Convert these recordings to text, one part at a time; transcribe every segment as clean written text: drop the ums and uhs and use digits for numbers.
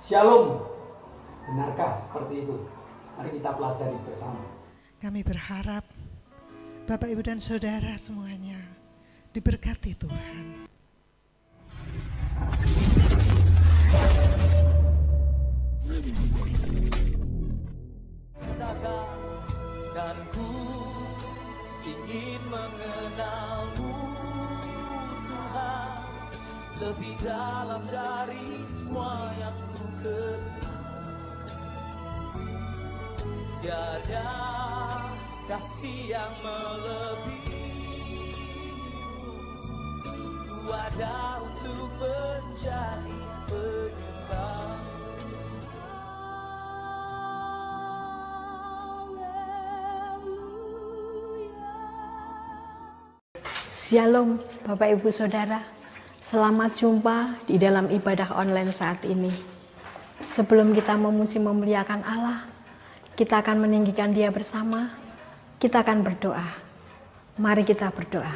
Shalom. Benarkah seperti itu? Mari kita pelajari bersama. Kami berharap Bapak, Ibu, dan Saudara semuanya diberkati Tuhan. Dan ku ingin mengenalmu Tuhan, lebih dalam dari semua yang ku kenal. Tiada kasih yang melebihimu, ku ada untuk menjadi penyembah. Shalom Bapak Ibu Saudara, selamat jumpa di dalam ibadah online saat ini. Sebelum kita memuji memuliakan Allah, kita akan meninggikan Dia bersama, kita akan berdoa. Mari kita berdoa.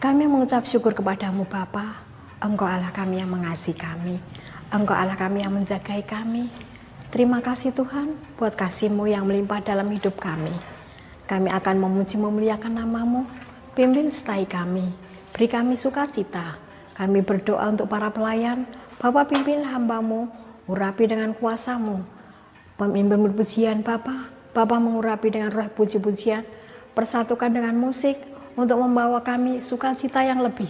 Kami mengucap syukur kepadamu Bapa, Engkau Allah kami yang mengasihi kami, Engkau Allah kami yang menjagai kami. Terima kasih Tuhan buat kasih-Mu yang melimpah dalam hidup kami. Kami akan memuji memuliakan nama-Mu. Pimpin setai kami, beri kami sukacita. Kami berdoa untuk para pelayan, Bapak pimpin hamba-Mu, urapi dengan kuasa-Mu. Pemimpin berpujian Bapak mengurapi dengan roh puji-pujian, persatukan dengan musik untuk membawa kami sukacita yang lebih.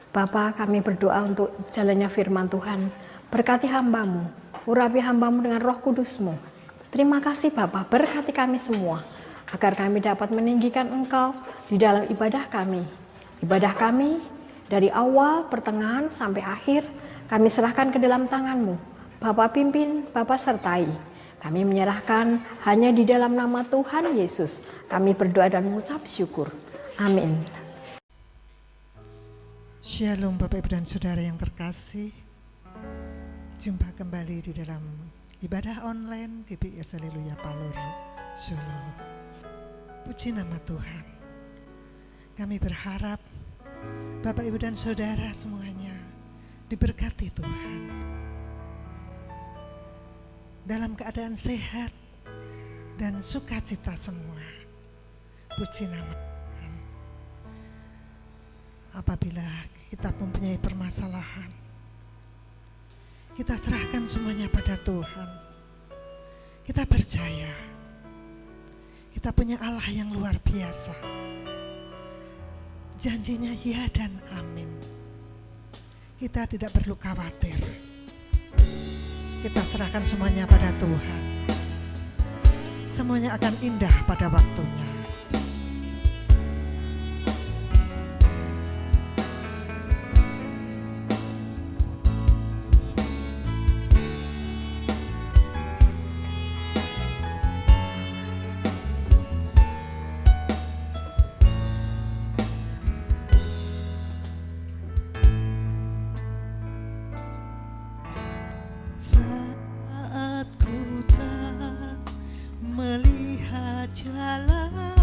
Bapak, kami berdoa untuk jalannya firman Tuhan, berkati hamba-Mu, urapi hamba-Mu dengan roh kudus-Mu. Terima kasih Bapak, berkati kami semua, agar kami dapat meninggikan Engkau di dalam ibadah kami. Ibadah kami dari awal, pertengahan, sampai akhir, kami serahkan ke dalam tangan-Mu. Bapak pimpin, Bapak sertai. Kami menyerahkan hanya di dalam nama Tuhan Yesus. Kami berdoa dan mengucap syukur. Amin. Shalom Bapak, Ibu, dan Saudara yang terkasih. Jumpa kembali di dalam ibadah online GBIS Haleluya Palur Solo. Puji nama Tuhan. Kami berharap Bapak, Ibu, dan Saudara semuanya diberkati Tuhan, dalam keadaan sehat dan sukacita semua. Puji nama Tuhan. Apabila kita mempunyai permasalahan, kita serahkan semuanya pada Tuhan. Kita percaya kita punya Allah yang luar biasa. Janjinya ya dan amin. Kita tidak perlu khawatir. Kita serahkan semuanya pada Tuhan. Semuanya akan indah pada waktunya. Saat ku tak melihat jalan,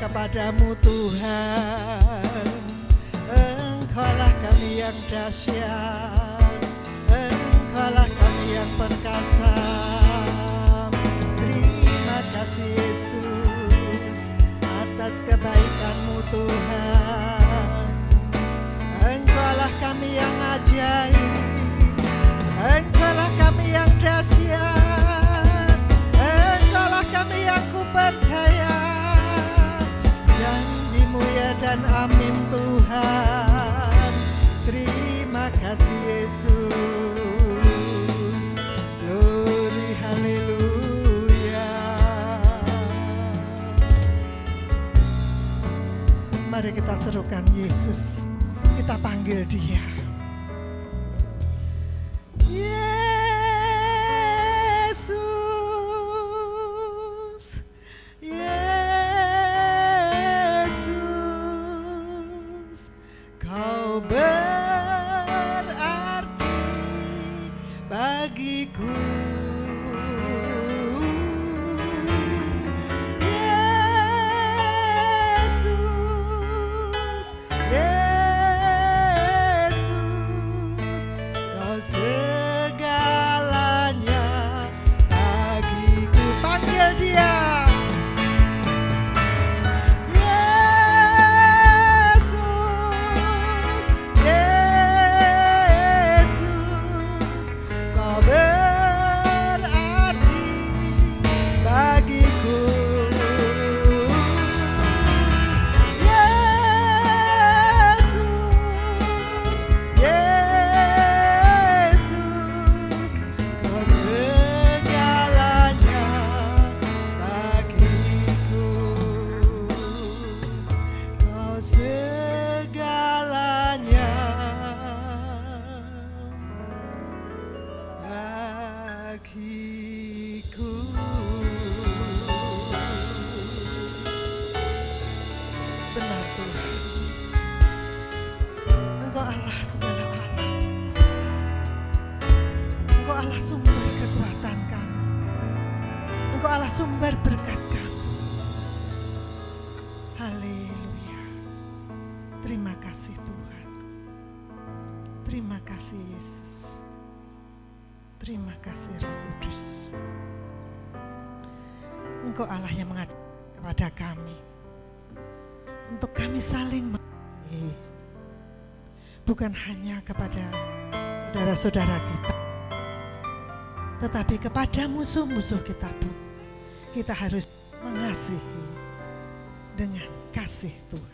kepadamu Tuhan. Engkaulah kami yang dahsyat, Engkaulah kami yang perkasa. Terima kasih Yesus atas kebaikan-Mu Tuhan. Engkaulah kami yang ajaib, Engkaulah kami yang dahsyat, Engkaulah kami yang ku percaya. Janji-Mu ya dan amin Tuhan. Terima kasih Yesus. Glory haleluya. Mari kita serukan Yesus. Kita panggil Dia. Yesus, Yesus, Kau berarti bagiku. Yesus, Yesus, Kau segalanya bagiku. Panggil Dia. Yesus, Yesus, Kau berarti bagiku. Yesus, Yesus, Kau segalanya bagiku. Kau segalanya bagiku. Benar Tuhan, Engkau Allah segala Allah. Engkau Allah sumber kekuatan kami, Engkau Allah sumber berkat kami. Haleluya. Terima kasih Tuhan. Terima kasih Yesus. Terima kasih Roh Kudus. Engkau Allah yang mengajar kepada kami untuk kami saling mengasihi, bukan hanya kepada saudara-saudara kita, tetapi kepada musuh-musuh kita pun kita harus mengasihi dengan kasih Tuhan.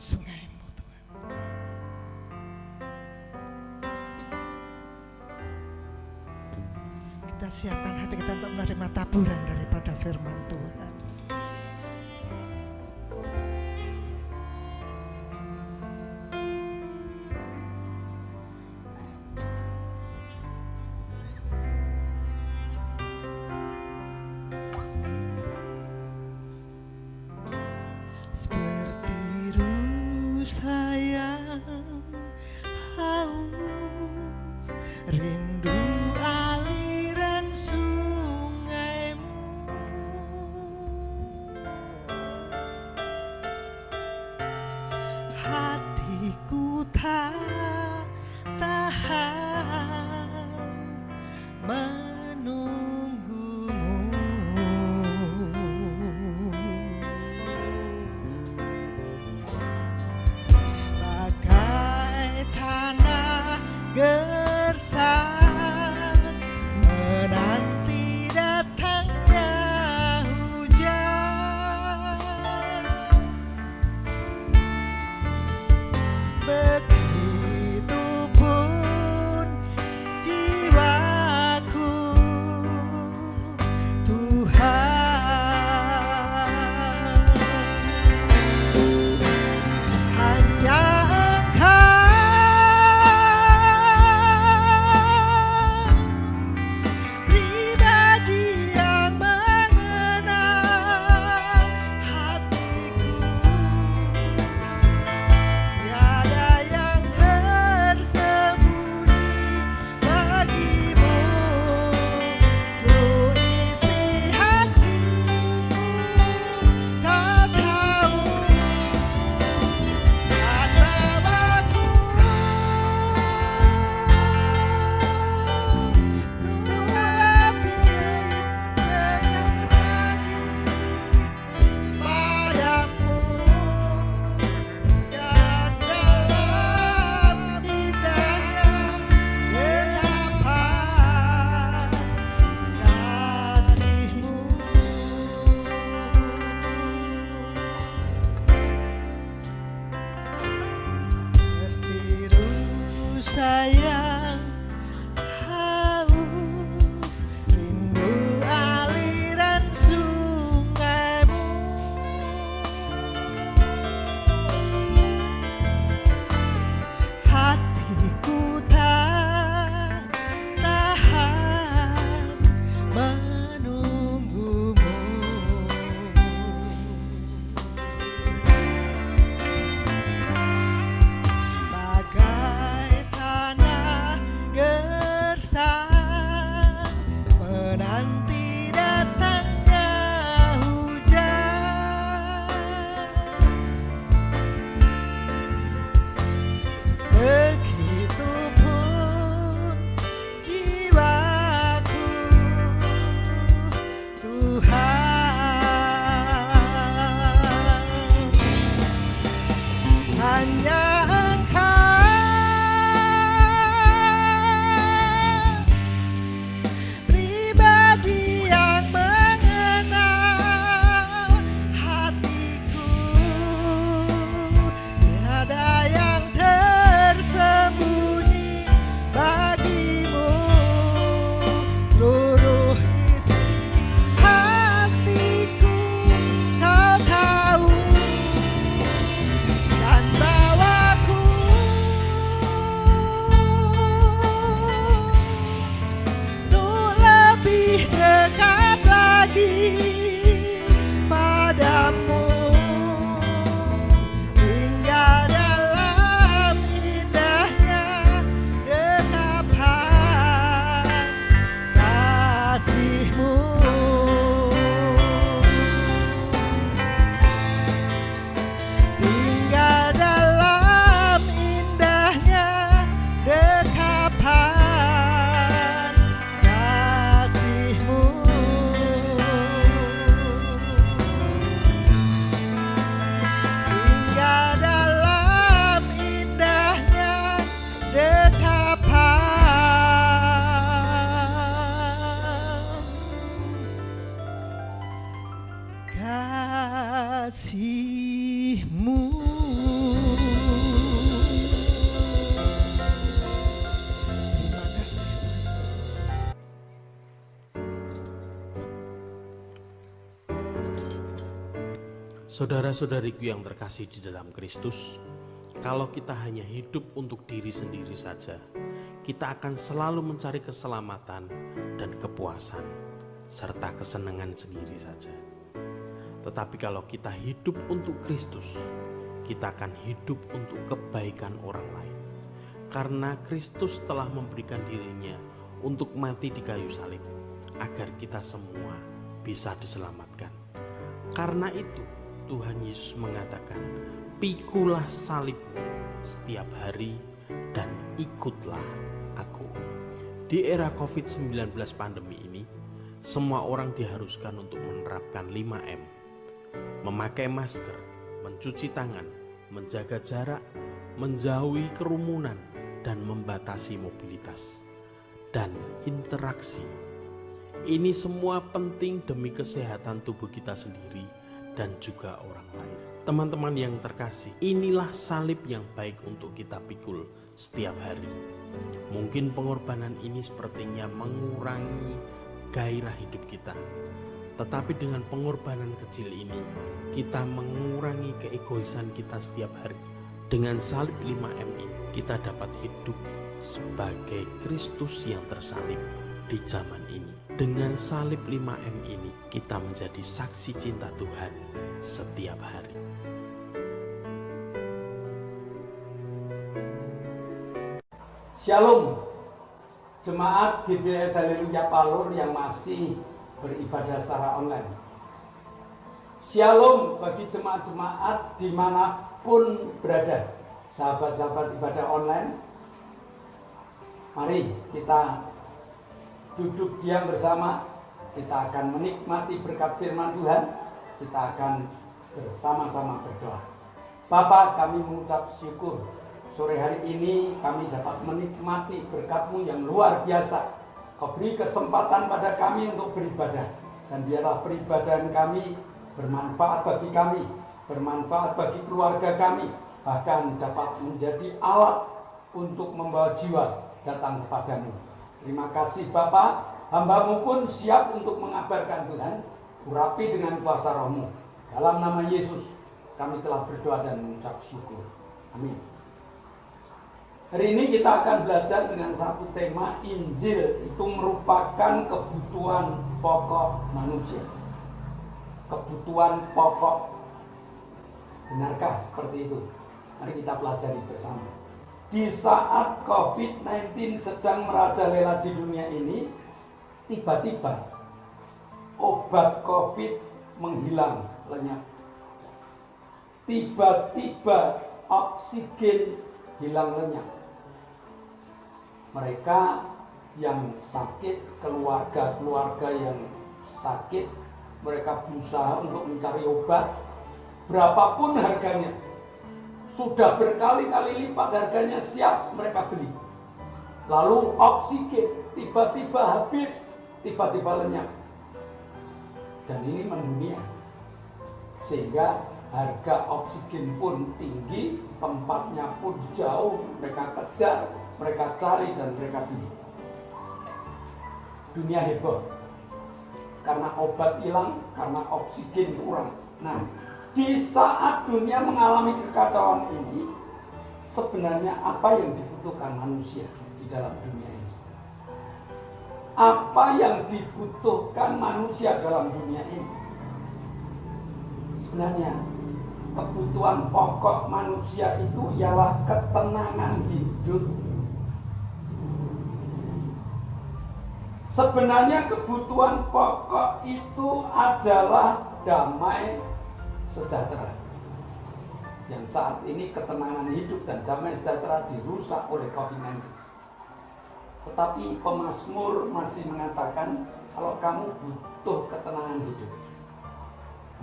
sungai-Mu Tuhan. Kita siapkan hati kita untuk menerima taburan daripada firman Tuhan. Seperti rusa yang haus, rindu aliran sungai-Mu. Hatiku tak tahan menunggu-Mu. Bagai tanah gersang menanti datangnya hujan, begitupun jiwaku Tuhan. Hanya pribadi yang mengenal hatiku, tiada yang tersembunyi bagimu. Ku isi hatiku, Kau tahu, dan bawaku untuk lebih dekat lagi padamu. Dan dalam indahnya dekapan kasih-Mu. Seperti rusa yang haus, rindu aliran sungai-Mu. Hatiku tak tahan menunggu-Mu. Bagai tanah gersang menanti datangnya hujan, begitupun jiwaku Tuhan. Hanya pribadi yang mengenal hatiku, tiada yang tersembunyi bagimu. Seluruh isi hatiku Kau tahu, dan bawaku untuk lebih dekat lagi padamu, hingga dalam indahnya dekapan kasih-Mu. Hingga dalam indahnya dekapan kasih-Mu. Hingga dalam indahnya dekapan kasih-Mu. Saudara-saudariku yang terkasih di dalam Kristus, kalau kita hanya hidup untuk diri sendiri saja, kita akan selalu mencari keselamatan dan kepuasan, serta kesenangan sendiri saja. Tetapi kalau kita hidup untuk Kristus, kita akan hidup untuk kebaikan orang lain. Karena Kristus telah memberikan dirinya untuk mati di kayu salib, agar kita semua bisa diselamatkan. Karena itu, Tuhan Yesus mengatakan, "Pikulah salibmu setiap hari dan ikutlah aku." Di era COVID-19 pandemi ini, semua orang diharuskan untuk menerapkan 5M. Memakai masker, mencuci tangan, menjaga jarak, menjauhi kerumunan, dan membatasi mobilitas dan interaksi. Ini semua penting demi kesehatan tubuh kita sendiri dan juga orang lain. Teman-teman yang terkasih, inilah salib yang baik untuk kita pikul setiap hari. Mungkin pengorbanan ini sepertinya mengurangi gairah hidup kita. Tetapi dengan pengorbanan kecil ini, kita mengurangi keegoisan kita setiap hari. Dengan salib 5M ini, kita dapat hidup sebagai Kristus yang tersalib di zaman ini. Dengan salib 5M ini, kita menjadi saksi cinta Tuhan setiap hari. Shalom, jemaat GBS Haleluya Palur yang masih beribadah secara online. Shalom bagi jemaat-jemaat dimanapun berada, sahabat-sahabat ibadah online. Mari kita duduk diam bersama, kita akan menikmati berkat firman Tuhan, kita akan bersama-sama berdoa. Bapa, kami mengucap syukur, sore hari ini kami dapat menikmati berkat-Mu yang luar biasa. Kau beri kesempatan pada kami untuk beribadah, dan biarlah peribadahan kami bermanfaat bagi kami, bermanfaat bagi keluarga kami, bahkan dapat menjadi alat untuk membawa jiwa datang kepadamu. Terima kasih Bapa, hamba-Mu pun siap untuk mengabarkan Tuhan. Urapi dengan kuasa Roh-Mu. Dalam nama Yesus kami telah berdoa dan mengucap syukur. Amin. Hari ini kita akan belajar dengan satu tema, Injil itu merupakan kebutuhan pokok manusia. Kebutuhan pokok. Benarkah seperti itu? Mari kita pelajari bersama. Di saat COVID-19 sedang merajalela di dunia ini, tiba-tiba obat COVID menghilang lenyap. Tiba-tiba oksigen hilang lenyap. Mereka yang sakit, keluarga-keluarga yang sakit, mereka berusaha untuk mencari obat, berapapun harganya. Sudah berkali-kali lipat harganya, siap mereka beli. Lalu oksigen tiba-tiba habis, tiba-tiba lenyap. Dan ini mendunia. Sehingga harga oksigen pun tinggi, tempatnya pun jauh, mereka kejar, mereka cari dan mereka beli. Dunia heboh. Karena obat hilang, karena oksigen kurang. Nah, di saat dunia mengalami kekacauan ini, sebenarnya apa yang dibutuhkan manusia di dalam dunia ini? Apa yang dibutuhkan manusia dalam dunia ini? Sebenarnya kebutuhan pokok manusia itu ialah ketenangan hidup. Sebenarnya kebutuhan pokok itu adalah damai sejahtera. Yang saat ini ketenangan hidup dan damai sejahtera dirusak oleh COVID-19. Tetapi pemazmur masih mengatakan kalau kamu butuh ketenangan hidup.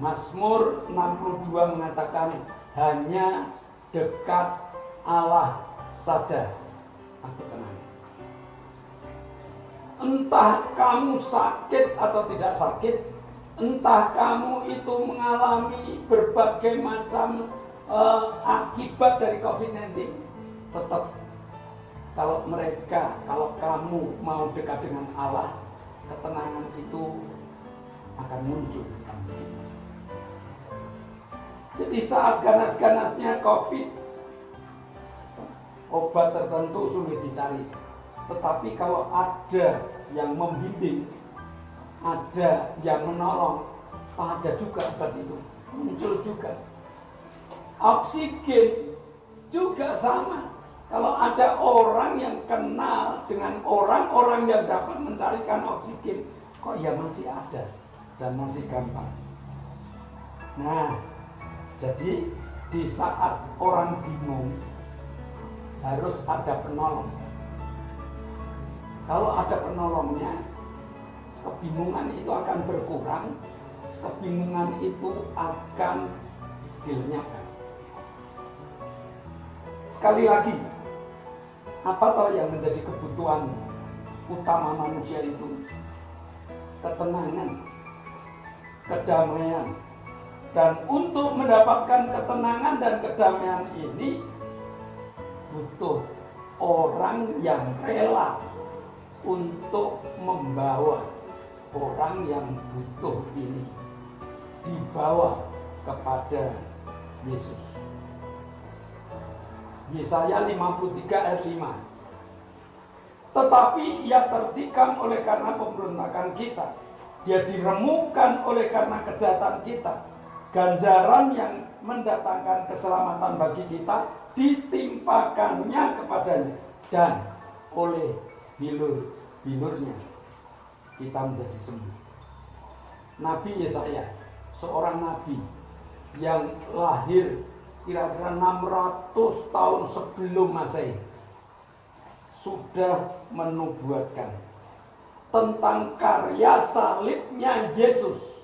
Mazmur 62 mengatakan hanya dekat Allah saja aku tenang. Entah kamu sakit atau tidak sakit, entah kamu itu mengalami berbagai macam akibat dari COVID-19, tetap kalau kamu mau dekat dengan Allah, ketenangan itu akan muncul. Di saat ganas-ganasnya COVID, obat tertentu sulit dicari. Tetapi kalau ada yang membimbing, ada yang menolong, ada juga obat itu, muncul juga. Oksigen juga sama. Kalau ada orang yang kenal dengan orang-orang yang dapat mencarikan oksigen, kok ya masih ada dan masih gampang. Nah, jadi di saat orang bingung, harus ada penolong. Kalau ada penolongnya, kebingungan itu akan berkurang, kebingungan itu akan dilenyapkan. Sekali lagi, apa toh yang menjadi kebutuhan utama manusia itu? Ketenangan, kedamaian. Dan untuk mendapatkan ketenangan dan kedamaian ini butuh orang yang rela untuk membawa orang yang butuh ini dibawa kepada Yesus. Yesaya 53 ayat 5. Tetapi ia tertikam oleh karena pemberontakan kita, dia diremukkan oleh karena kejahatan kita. Ganjaran yang mendatangkan keselamatan bagi kita ditimpakannya kepadanya, dan oleh bilur-bilurnya kita menjadi sembuh. Nabi Yesaya, seorang nabi yang lahir kira-kira 600 tahun sebelum Masehi, sudah menubuatkan tentang karya salibnya Yesus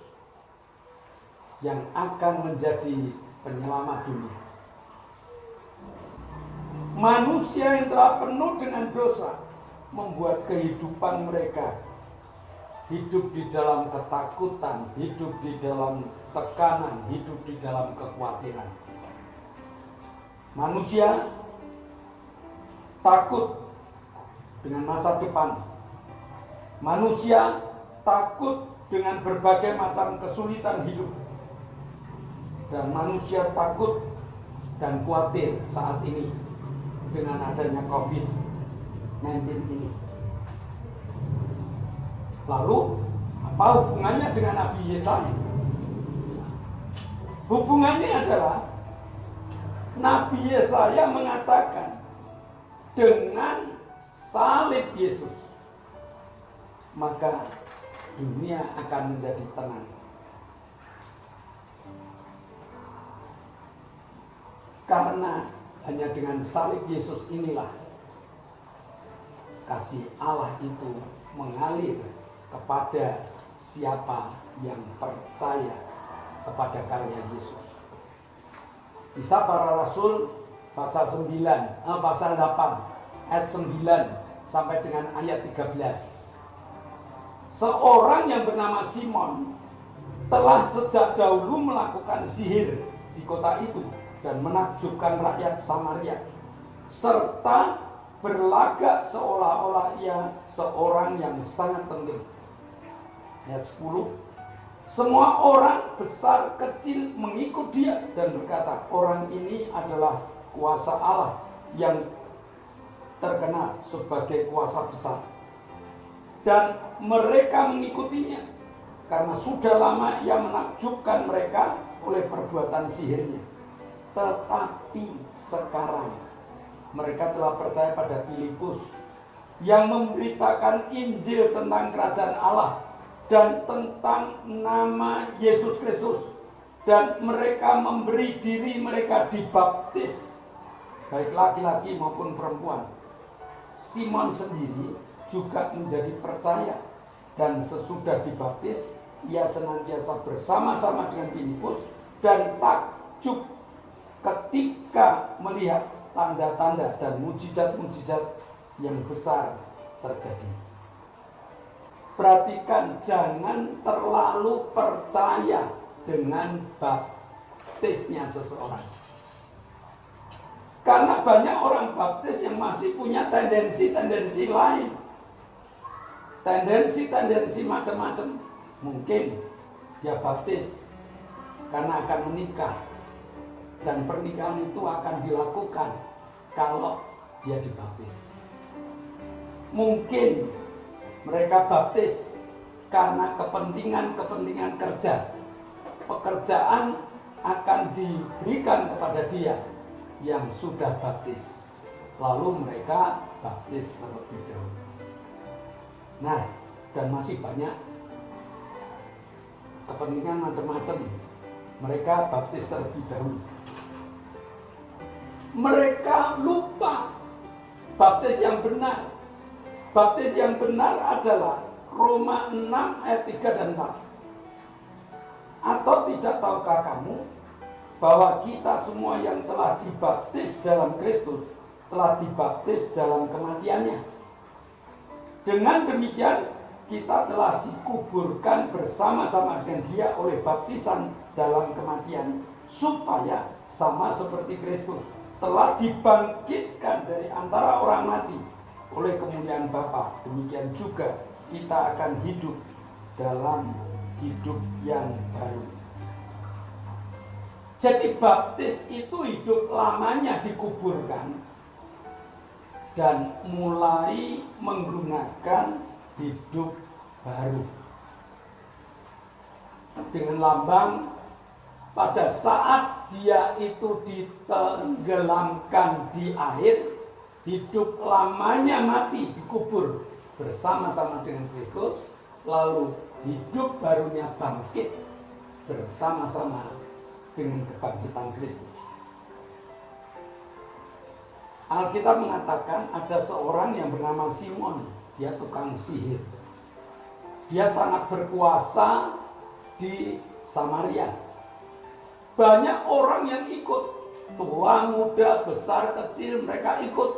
yang akan menjadi penyelamat dunia. Manusia yang telah penuh dengan dosa membuat kehidupan mereka hidup di dalam ketakutan, hidup di dalam tekanan, hidup di dalam kekhawatiran. Manusia takut dengan masa depan. Manusia takut dengan berbagai macam kesulitan hidup. Dan manusia takut dan khawatir saat ini dengan adanya COVID-19 ini. Lalu, apa hubungannya dengan Nabi Yesaya? Hubungannya adalah Nabi Yesaya mengatakan dengan salib Yesus, maka dunia akan menjadi tenang. Karena hanya dengan salib Yesus inilah kasih Allah itu mengalir kepada siapa yang percaya kepada karya Yesus. Kisah Para Rasul pasal 8 ayat 9 sampai dengan ayat 13. Seorang yang bernama Simon telah sejak dahulu melakukan sihir di kota itu dan menakjubkan rakyat Samaria, serta berlagak seolah-olah ia seorang yang sangat penting. Ayat 10. Semua orang besar kecil mengikut dia dan berkata, orang ini adalah kuasa Allah yang terkenal sebagai kuasa besar. Dan mereka mengikutinya karena sudah lama ia menakjubkan mereka oleh perbuatan sihirnya. Tetapi sekarang mereka telah percaya pada Filipus yang memberitakan Injil tentang kerajaan Allah dan tentang nama Yesus Kristus, dan mereka memberi diri mereka dibaptis, baik laki-laki maupun perempuan. Simon sendiri juga menjadi percaya, dan sesudah dibaptis ia senantiasa bersama-sama dengan Filipus dan takjub ketika melihat tanda-tanda dan mujizat-mujizat yang besar terjadi. Perhatikan, jangan terlalu percaya dengan baptisnya seseorang. Karena banyak orang baptis yang masih punya tendensi-tendensi lain. Tendensi-tendensi macam-macam. Mungkin dia baptis karena akan menikah. dan pernikahan itu akan dilakukan kalau dia dibaptis. Mungkin mereka baptis karena kepentingan kerja. Pekerjaan akan diberikan kepada dia yang sudah baptis. Lalu mereka baptis terlebih dahulu. Nah, dan masih banyak kepentingan macam-macam. Mereka baptis terlebih dahulu. Mereka lupa baptis yang benar. Baptis yang benar adalah Roma 6 ayat 3 dan 4. Atau tidak tahukah kamu bahwa kita semua yang telah dibaptis dalam Kristus telah dibaptis dalam kematiannya. Dengan demikian kita telah dikuburkan bersama-sama dengan dia oleh baptisan dalam kematian, supaya sama seperti Kristus telah dibangkitkan dari antara orang mati oleh kemuliaan Bapa. Demikian juga kita akan hidup dalam hidup yang baru. Jadi baptis itu hidup lamanya dikuburkan dan mulai menggunakan hidup baru. Dengan lambang pada saat dia itu ditenggelamkan di air, hidup lamanya mati dikubur bersama-sama dengan Kristus, lalu hidup barunya bangkit bersama-sama dengan kebangkitan Kristus. Alkitab mengatakan ada seorang yang bernama Simon, dia tukang sihir. Dia sangat berkuasa di Samaria. Banyak orang yang ikut, tua, muda, besar, kecil, mereka ikut.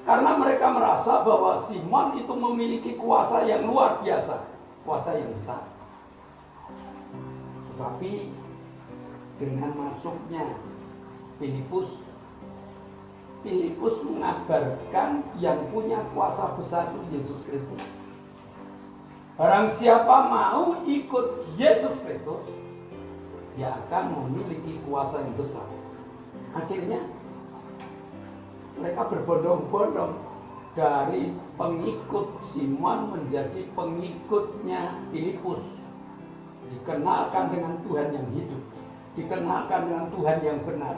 Karena mereka merasa bahwa Simon itu memiliki kuasa yang luar biasa, kuasa yang besar. Tetapi dengan masuknya Filipus mengabarkan yang punya kuasa besar itu Yesus Kristus. Barang siapa mau ikut Yesus Kristus, dia akan memiliki kuasa yang besar. Akhirnya mereka berbondong-bondong dari pengikut Simon menjadi pengikutnya Filipus. Dikenalkan dengan Tuhan yang hidup, dikenalkan dengan Tuhan yang benar,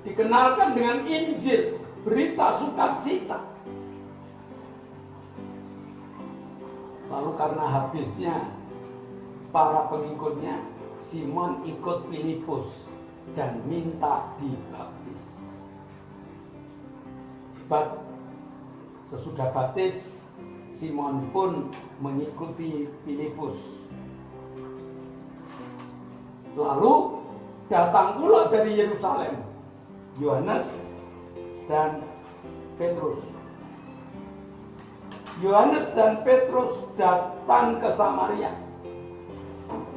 dikenalkan dengan Injil, berita sukacita. Lalu karena habisnya para pengikutnya, Simon ikut Filipus dan minta dibaptis. Hebat. Sesudah baptis, Simon pun mengikuti Filipus. Lalu datang pula dari Yerusalem Yohanes dan Petrus. Yohanes dan Petrus datang ke Samaria,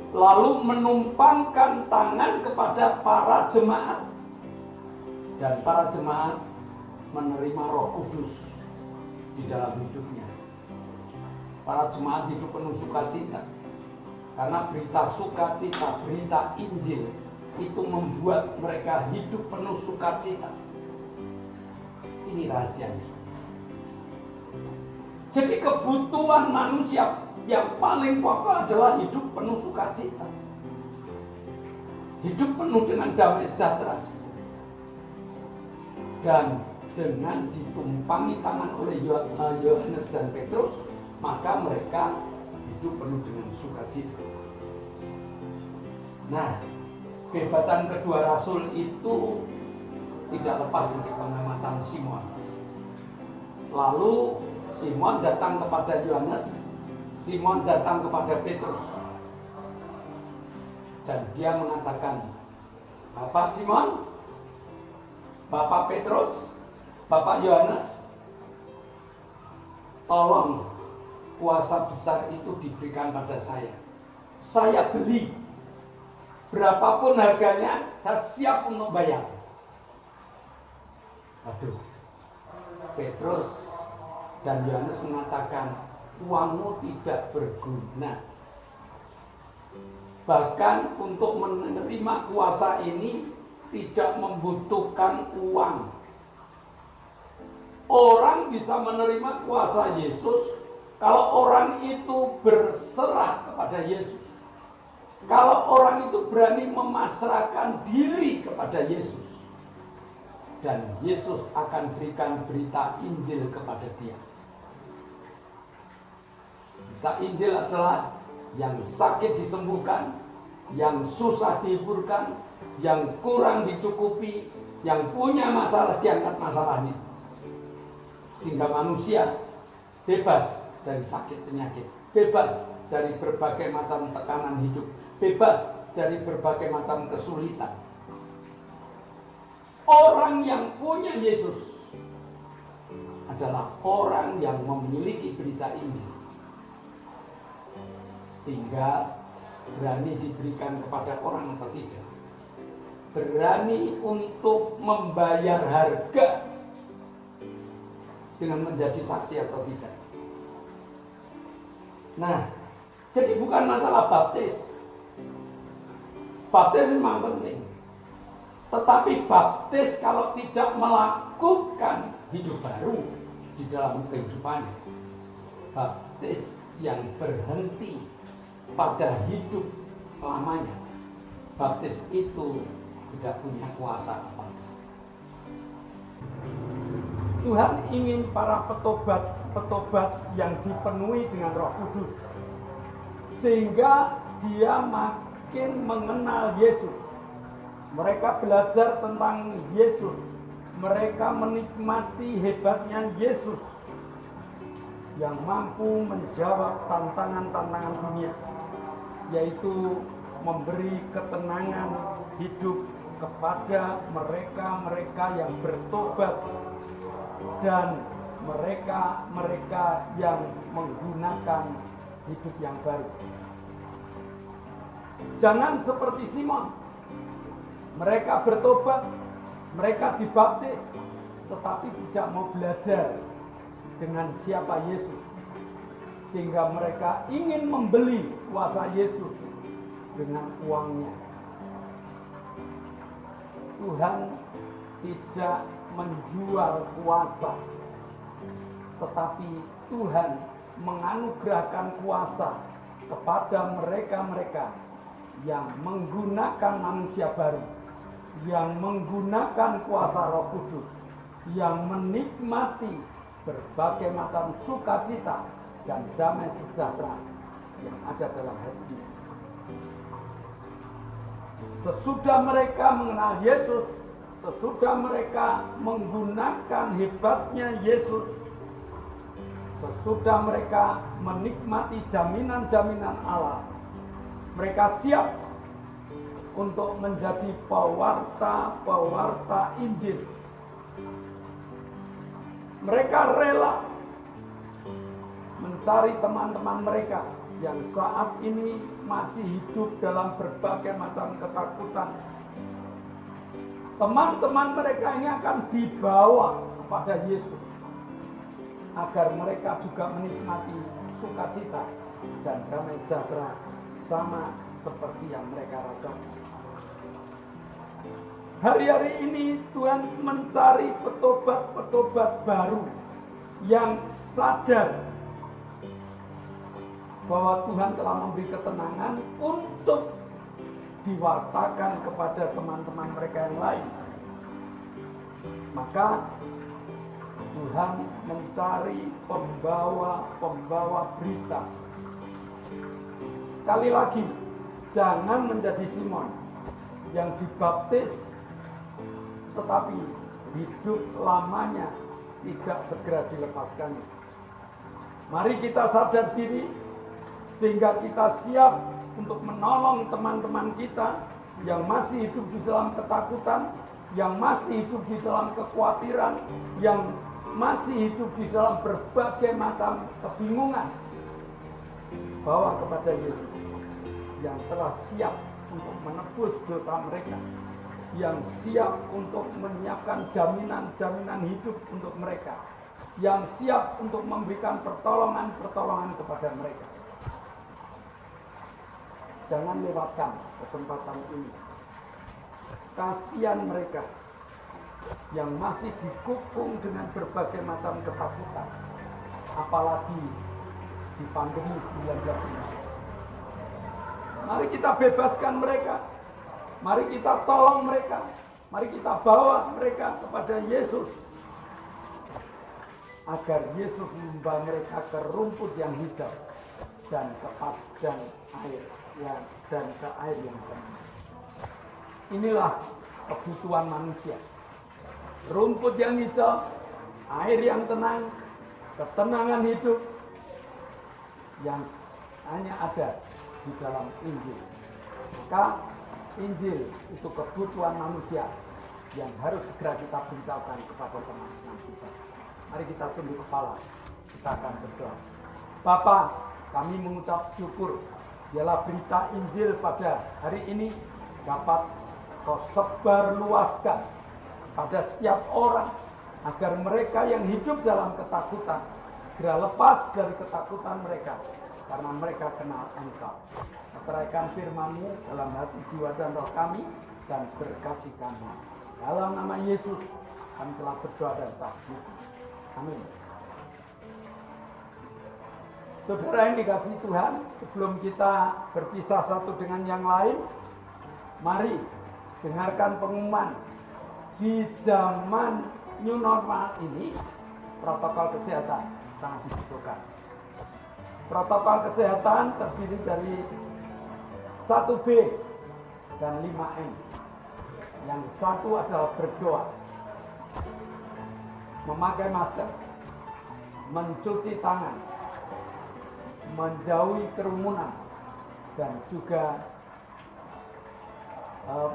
lalu menumpangkan tangan kepada para jemaat, dan para jemaat menerima Roh Kudus di dalam hidupnya. Para jemaat hidup penuh sukacita, karena berita sukacita, berita Injil itu membuat mereka hidup penuh sukacita. Ini rahasianya. Jadi kebutuhan manusia yang paling pokok adalah hidup penuh sukacita, hidup penuh dengan damai sejahtera. Dan dengan ditumpangi tangan oleh Yohanes dan Petrus, maka mereka hidup penuh dengan sukacita. Nah, kehebatan kedua rasul itu tidak lepas dari pengamatan Simon. Lalu Simon datang kepada Yohanes, Simon datang kepada Petrus, dan dia mengatakan, Bapak Simon, Bapak Petrus, Bapak Yohanes, tolong kuasa besar itu diberikan pada saya. Saya beli, berapapun harganya, saya siap untuk bayar. Aduh, Petrus dan Yohanes mengatakan, uangmu tidak berguna. Bahkan untuk menerima kuasa ini, tidak membutuhkan uang. Orang bisa menerima kuasa Yesus kalau orang itu berserah kepada Yesus. Kalau orang itu berani memasrahkan diri kepada Yesus. Dan Yesus akan berikan berita Injil kepada dia. Berita Injil adalah yang sakit disembuhkan, yang susah dihiburkan, yang kurang dicukupi, yang punya masalah diangkat masalahnya. Sehingga manusia bebas dari sakit penyakit, bebas dari berbagai macam tekanan hidup, bebas dari berbagai macam kesulitan. Orang yang punya Yesus adalah orang yang memiliki berita Injil. Tinggal berani diberikan kepada orang atau tidak. Berani untuk membayar harga dengan menjadi saksi atau tidak. Nah, jadi bukan masalah baptis. Baptis memang penting. Tetapi baptis kalau tidak melakukan hidup baru di dalam kehidupannya, baptis yang berhenti pada hidup lamanya, baptis itu tidak punya kuasa apa. Tuhan ingin para petobat yang dipenuhi dengan Roh Kudus, sehingga dia makin mengenal Yesus. Mereka belajar tentang Yesus. Mereka menikmati hebatnya Yesus yang mampu menjawab tantangan-tantangan dunia, yaitu memberi ketenangan hidup kepada mereka-mereka yang bertobat dan mereka-mereka yang menggunakan hidup yang baru. Jangan seperti Simon. Mereka bertobat, mereka dibaptis, tetapi tidak mau belajar dengan siapa Yesus. Sehingga mereka ingin membeli kuasa Yesus dengan uangnya. Tuhan tidak menjual kuasa, tetapi Tuhan menganugerahkan kuasa kepada mereka-mereka yang menggunakan manusia baru, yang menggunakan kuasa Roh Kudus, yang menikmati berbagai macam sukacita dan damai sejahtera yang ada dalam hatinya. Sesudah mereka mengenal Yesus, sesudah mereka menggunakan hebatnya Yesus, sesudah mereka menikmati jaminan-jaminan Allah, mereka siap untuk menjadi pewarta Injil. Mereka rela mencari teman-teman mereka yang saat ini masih hidup dalam berbagai macam ketakutan. Teman-teman mereka ini akan dibawa kepada Yesus agar mereka juga menikmati sukacita dan damai sejahtera sama seperti yang mereka rasakan. Hari-hari ini Tuhan mencari petobat-petobat baru yang sadar bahwa Tuhan telah memberi ketenangan untuk diwartakan kepada teman-teman mereka yang lain. Maka Tuhan mencari pembawa berita. Sekali lagi, jangan menjadi Simon yang dibaptis tetapi hidup lamanya tidak segera dilepaskan. Mari kita sadar diri sehingga kita siap untuk menolong teman-teman kita yang masih hidup di dalam ketakutan, yang masih hidup di dalam kekhawatiran, yang masih hidup di dalam berbagai macam kebingungan. Bawa kepada Yesus yang telah siap untuk menebus dosa mereka, yang siap untuk menyiapkan jaminan-jaminan hidup untuk mereka, yang siap untuk memberikan pertolongan-pertolongan kepada mereka. Jangan lewatkan kesempatan ini. kasihan mereka yang masih dikukung dengan berbagai macam ketakutan, apalagi di pandemi 19 ini. Mari kita bebaskan mereka, mari kita tolong mereka, mari kita bawa mereka kepada Yesus, agar Yesus membawa mereka ke rumput yang hijau dan ke padang air dan ke air yang tenang. Inilah kebutuhan manusia. Rumput yang hijau, air yang tenang, ketenangan hidup yang hanya ada di dalam Injil. Maka Injil itu kebutuhan manusia yang harus segera kita beritahukan kepada teman-teman kita. Mari kita tunduk kepala, kita akan berdoa. Bapa, kami mengucap syukur, biarlah berita Injil pada hari ini dapat Kau sebarluaskan pada setiap orang, agar mereka yang hidup dalam ketakutan segera lepas dari ketakutan mereka, karena mereka kenal Engkau. Meteraikan firman-Mu dalam hati, jiwa, dan roh kami, dan berkati kami. Dalam nama Yesus kami telah berdoa dan takbir. Amin. Saudara yang dikasihi Tuhan, sebelum kita berpisah satu dengan yang lain, mari dengarkan pengumuman. Di zaman new normal ini, protokol kesehatan sangat dibutuhkan. Protokol kesehatan terdiri dari 1B dan 5M. Yang satu adalah berdoa, memakai masker, mencuci tangan, menjauhi kerumunan, dan juga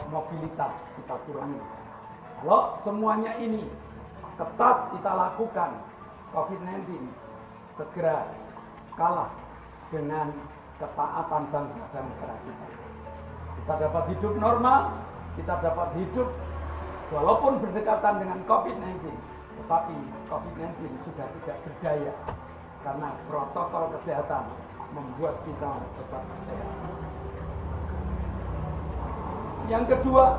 mobilitas kita kurangi. Kalau semuanya ini ketat kita lakukan, COVID-19 segera kalah dengan ketaatan bangsa dan negara kita. Kita dapat hidup normal, kita dapat hidup walaupun berdekatan dengan COVID-19, tetapi COVID-19 sudah tidak berdaya karena protokol kesehatan membuat kita tetap sehat. Yang kedua,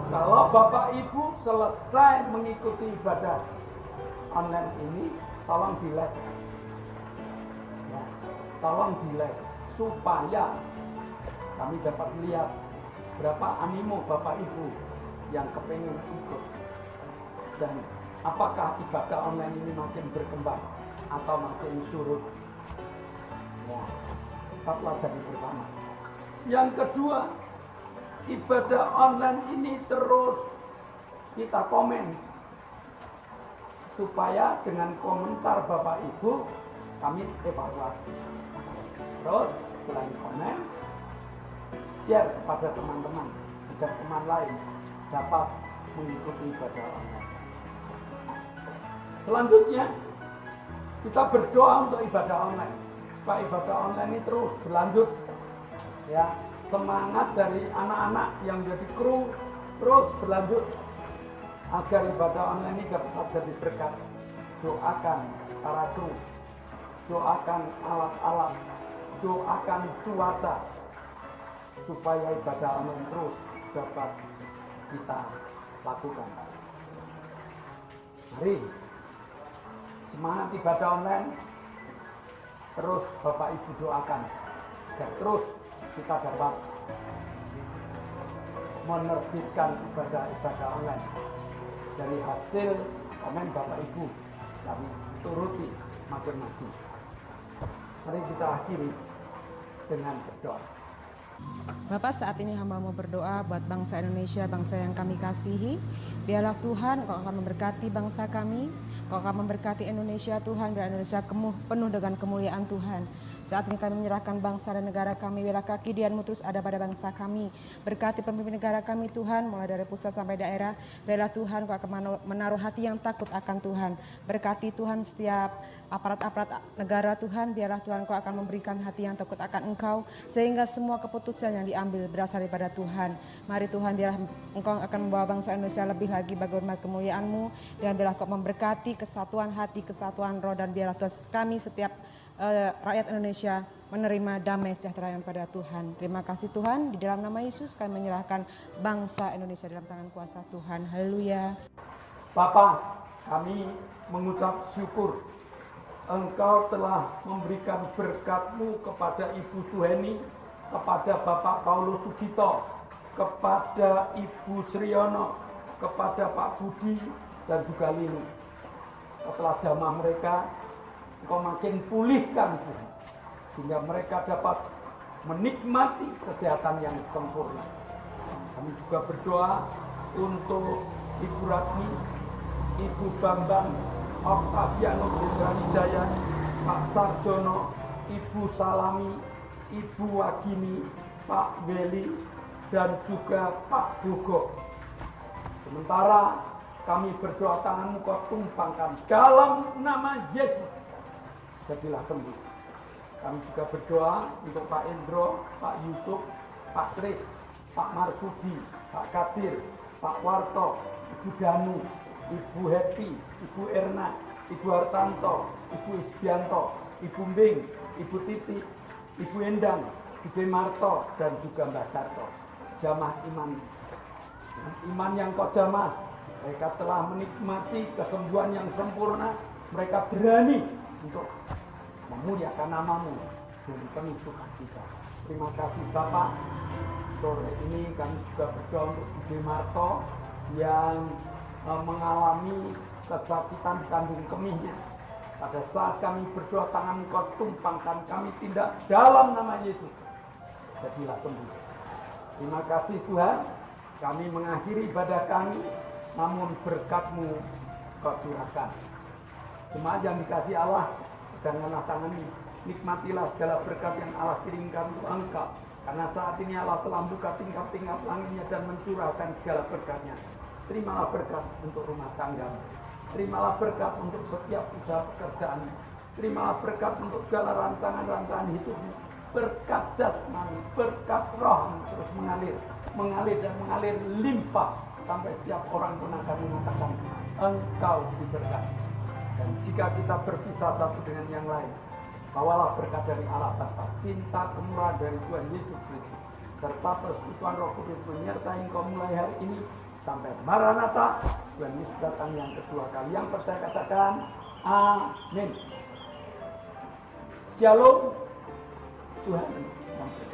kalau Bapak Ibu selesai mengikuti ibadah online ini, tolong di-like. Ya, tolong di-like supaya kami dapat lihat berapa animo Bapak Ibu yang kepengen ikut, dan apakah ibadah online ini makin berkembang atau makin surut. Ya, tetaplah jadi bersama. Yang kedua, ibadah online ini terus kita komen, supaya dengan komentar Bapak Ibu kami evaluasi. Terus selain komen, share kepada teman-teman agar teman lain dapat mengikuti ibadah online. Selanjutnya kita berdoa untuk ibadah online, supaya ibadah online ini terus berlanjut. Ya, semangat dari anak-anak yang menjadi kru terus berlanjut agar ibadah online ini dapat jadi berkat. Doakan para kru, doakan alat-alat, doakan cuaca, supaya ibadah online terus dapat kita lakukan. Mari semangat ibadah online terus Bapak Ibu doakan agar terus kita dapat menerbitkan ibadah online. Dari hasil komen Bapak Ibu kami turuti makin maju. Mari kita akhiri dengan berdoa. Bapak, saat ini hamba mau berdoa buat bangsa Indonesia, bangsa yang kami kasihi. Biarlah Tuhan Kau akan memberkati bangsa kami, Kau akan memberkati Indonesia Tuhan, biar Indonesia penuh dengan kemuliaan Tuhan. Saat ini kami menyerahkan bangsa dan negara kami, biarlah kaki Dian-Mu terus ada pada bangsa kami. Berkati pemimpin negara kami Tuhan, mulai dari pusat sampai daerah. Biarlah Tuhan Kau akan menaruh hati yang takut akan Tuhan. Berkati Tuhan setiap aparat-aparat negara Tuhan, biarlah Tuhan Kau akan memberikan hati yang takut akan Engkau, sehingga semua keputusan yang diambil berasal daripada Tuhan. Mari Tuhan, biarlah Engkau akan membawa bangsa Indonesia lebih lagi bagaimana kemuliaan-Mu, dan biarlah Kau memberkati kesatuan hati, kesatuan roh, dan biarlah Tuhan kami setiap rakyat Indonesia menerima damai sejahtera yang pada Tuhan. Terima kasih Tuhan, di dalam nama Yesus kami menyerahkan bangsa Indonesia dalam tangan kuasa Tuhan. Haleluya. Bapa, kami mengucap syukur Engkau telah memberikan berkat-Mu kepada Ibu Suheni, kepada Bapak Paulus Sugito, kepada Ibu Sriono, kepada Pak Budi dan juga Linu. Setelah jamaah mereka, Engkau makin pulihkan Tuhan, sehingga mereka dapat menikmati kesehatan yang sempurna. Kami juga berdoa untuk Ibu Ratmi, Ibu Bambang, Octaviano Wijaya, Pak Sarjono, Ibu Salami, Ibu Wagini, Pak Weli, dan juga Pak Bogo. Sementara kami berdoa, tangan-Mu Kau tumpangkan dalam nama Yesus, jadilah sembuh. Kami juga berdoa untuk Pak Endro, Pak Yusuf, Pak Tris, Pak Marsudi, Pak Kadir, Pak Warto, Ibu Danu, Ibu Happy, Ibu Erna, Ibu Hartanto, Ibu Isbianto, Ibu Mbing, Ibu Titi, Ibu Endang, Ibu Marto, dan juga Mbak Darto. Jamaah iman yang Kau jamah, mereka telah menikmati kesembuhan yang sempurna. Mereka berani untuk memuliakan nama-Mu dan penuh sukacita. Terima kasih Bapak. Sore ini kami juga berdoa untuk Ibu Marto yang mengalami kesakitan di kandung kemihnya. Pada saat kami berdoa, tangan Kau tumpangkan, kami tindak dalam nama Yesus, jadilah sembuh. Terima kasih Tuhan, kami mengakhiri ibadah kami, namun berkat-Mu Kau curahkan. Jemaat yang dikasihi Allah, janganlah tangani, nikmatilah segala berkat yang Allah kirimkan untuk engkau. Karena saat ini Allah telah buka tingkap-tingkap langitnya dan mencurahkan segala berkatnya. Terimalah berkat untuk rumah tanggamu. Terimalah berkat untuk setiap usaha pekerjaan. Terimalah berkat untuk segala rancangan-rancangan hidupmu. Berkat jasmani, berkat roh terus mengalir dan mengalir limpah sampai setiap orang pun akan mengatakan engkau diberkati. Dan jika kita berpisah satu dengan yang lain, bawalah berkat dari Allah Bapa, cinta kemurahan dari Tuhan Yesus Kristus, serta persekutuan Roh Kudus menyertai engkau mulai hari ini sampai Maranatha, Tuhan Yesus datang yang kedua kali. Yang percaya katakan amin. Shalom. Tuhan memberkati.